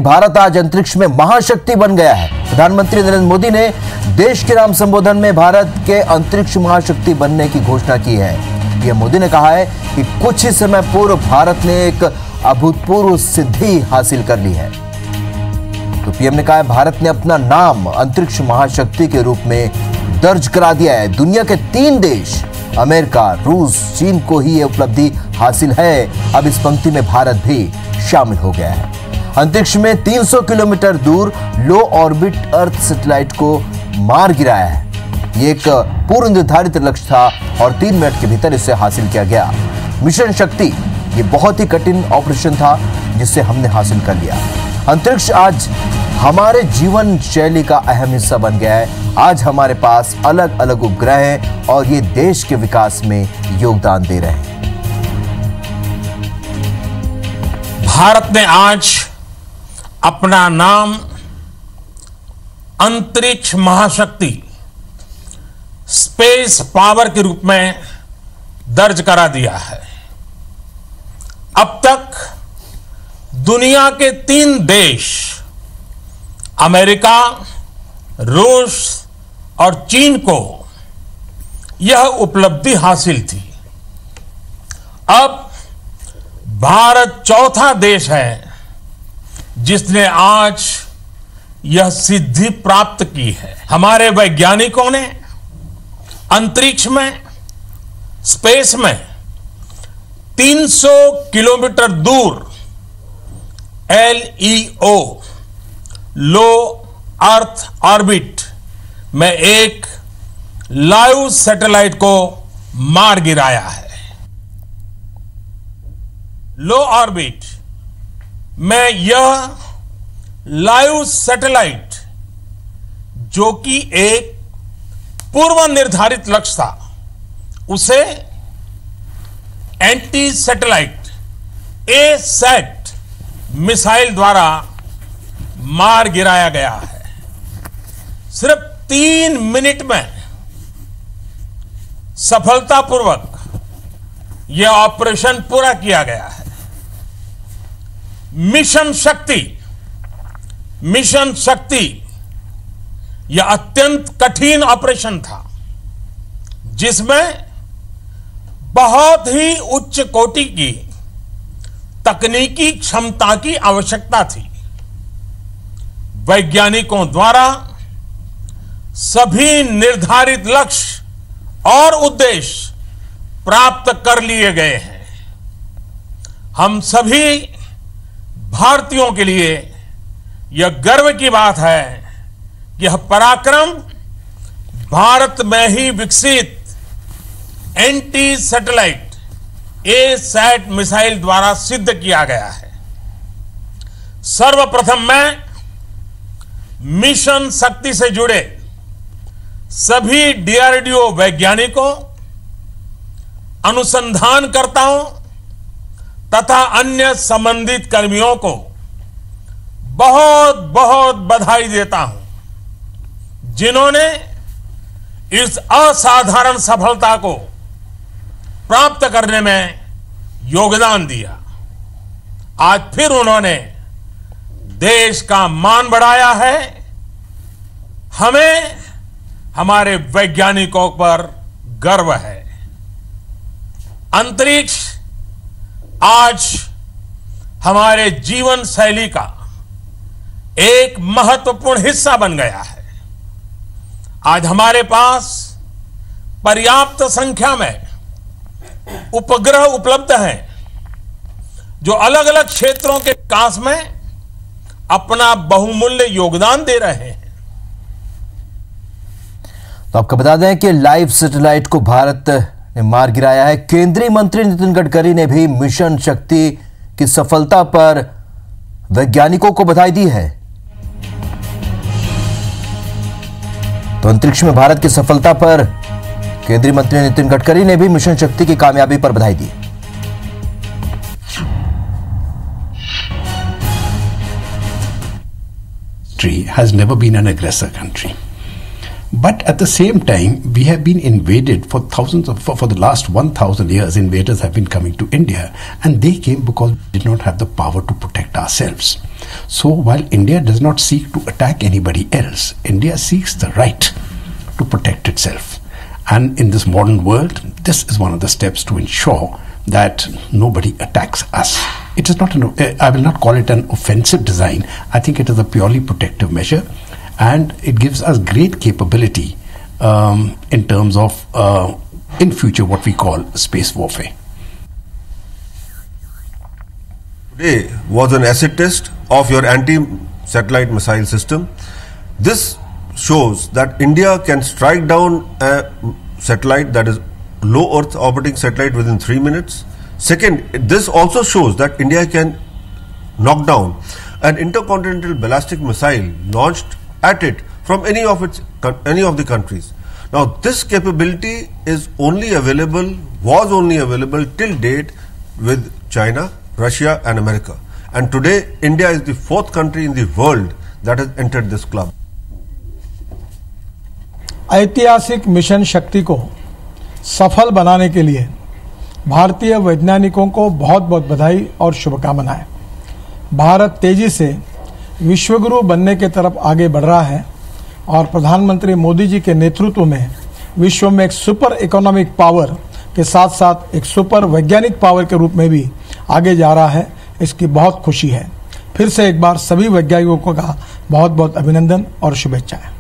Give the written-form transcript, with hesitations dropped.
भारत आज अंतरिक्ष में महाशक्ति बन गया है। प्रधानमंत्री नरेंद्र मोदी ने देश के नाम संबोधन में भारत के अंतरिक्ष महाशक्ति बनने की घोषणा की है। पीएम मोदी ने कहा है कि कुछ ही समय पूर्व भारत ने एक अभूतपूर्व सिद्धि हासिल कर ली है। तो पीएम ने कहा है भारत ने अपना नाम अंतरिक्ष महाशक्ति के रूप में दर्ज करा दिया है। दुनिया के 3 देश अमेरिका, रूस, चीन को ही यह उपलब्धि हासिल है। अब इस पंक्ति में भारत भी शामिल हो गया है। अंतरिक्ष में 300 किलोमीटर दूर लो ऑर्बिट अर्थ सैटेलाइट को मार गिराया है। ये एक पूर्व निर्धारित लक्ष्य था और 3 मिनट के भीतर इसे हासिल किया गया। मिशन शक्ति ये बहुत ही कठिन ऑपरेशन था जिसे हमने हासिल कर लिया। अंतरिक्ष आज हमारे जीवन शैली का अहम हिस्सा बन गया है। आज हमारे पास अलग अलग उपग्रह हैं और ये देश के विकास में योगदान दे रहे हैं। भारत ने आज अपना नाम अंतरिक्ष महाशक्ति स्पेस पावर के रूप में दर्ज करा दिया है। अब तक दुनिया के 3 देश अमेरिका, रूस और चीन को यह उपलब्धि हासिल थी। अब भारत चौथा देश है जिसने आज यह सिद्धि प्राप्त की है। हमारे वैज्ञानिकों ने अंतरिक्ष में, स्पेस में 300 किलोमीटर दूर LEO लो अर्थ ऑर्बिट में एक लाइव सैटेलाइट को मार गिराया है। लो ऑर्बिट में यह लाइव सैटेलाइट, जो कि एक पूर्व निर्धारित लक्ष्य था, उसे एंटी सैटेलाइट A-SAT मिसाइल द्वारा मार गिराया गया है। सिर्फ 3 मिनट में सफलतापूर्वक यह ऑपरेशन पूरा किया गया है। मिशन शक्ति यह अत्यंत कठिन ऑपरेशन था जिसमें बहुत ही उच्च कोटि की तकनीकी क्षमता की आवश्यकता थी। वैज्ञानिकों द्वारा सभी निर्धारित लक्ष्य और उद्देश्य प्राप्त कर लिए गए हैं। हम सभी भारतीयों के लिए यह गर्व की बात है कि यह पराक्रम भारत में ही विकसित एंटी सैटेलाइट A-SAT मिसाइल द्वारा सिद्ध किया गया है। सर्वप्रथम मैं मिशन शक्ति से जुड़े सभी DRDO वैज्ञानिकों, अनुसंधानकर्ताओं तथा अन्य संबंधित कर्मियों को बहुत बहुत बधाई देता हूं जिन्होंने इस असाधारण सफलता को प्राप्त करने में योगदान दिया। आज फिर उन्होंने देश का मान बढ़ाया है। हमें हमारे वैज्ञानिकों पर गर्व है। अंतरिक्ष आज हमारे जीवन शैली का एक महत्वपूर्ण हिस्सा बन गया है। आज हमारे पास पर्याप्त संख्या में उपग्रह उपलब्ध हैं जो अलग अलग क्षेत्रों के विकास में अपना बहुमूल्य योगदान दे रहे हैं। तो आपको बता दें कि लाइव सैटेलाइट को भारत ने मार गिराया है। केंद्रीय मंत्री नितिन गडकरी ने भी मिशन शक्ति की सफलता पर वैज्ञानिकों को बधाई दी है। तो अंतरिक्ष में भारत की सफलता पर केंद्रीय मंत्री नितिन गडकरी ने भी मिशन शक्ति की कामयाबी पर बधाई दी। Has never been an aggressor country. But at the same time, we have been invaded for the last 1,000 years. Invaders have been coming to India, and they came because we did not have the power to protect ourselves. So while India does not seek to attack anybody else, India seeks the right to protect itself. And in this modern world, this is one of the steps to ensure that nobody attacks us. It is not I will not call it an offensive design. I think it is a purely protective measure, and it gives us great capability in terms of in future what we call space warfare. Today was an acid test of your anti-satellite missile system. This shows that India can strike down a satellite, that is low Earth orbiting satellite, within 3 minutes. Second, this also shows that India can knock down an intercontinental ballistic missile launched at it from any of the countries. Now, this capability was only available till date with China, Russia and America. And today, India is the 4th country in the world that has entered this club. ऐतिहासिक mission शक्ति को सफल बनाने के लिए भारतीय वैज्ञानिकों को बहुत बहुत बधाई और शुभकामनाएं। भारत तेजी से विश्वगुरु बनने की तरफ आगे बढ़ रहा है और प्रधानमंत्री मोदी जी के नेतृत्व में विश्व में एक सुपर इकोनॉमिक पावर के साथ साथ एक सुपर वैज्ञानिक पावर के रूप में भी आगे जा रहा है। इसकी बहुत खुशी है। फिर से एक बार सभी वैज्ञानिकों का बहुत बहुत अभिनंदन और शुभेच्छाएं।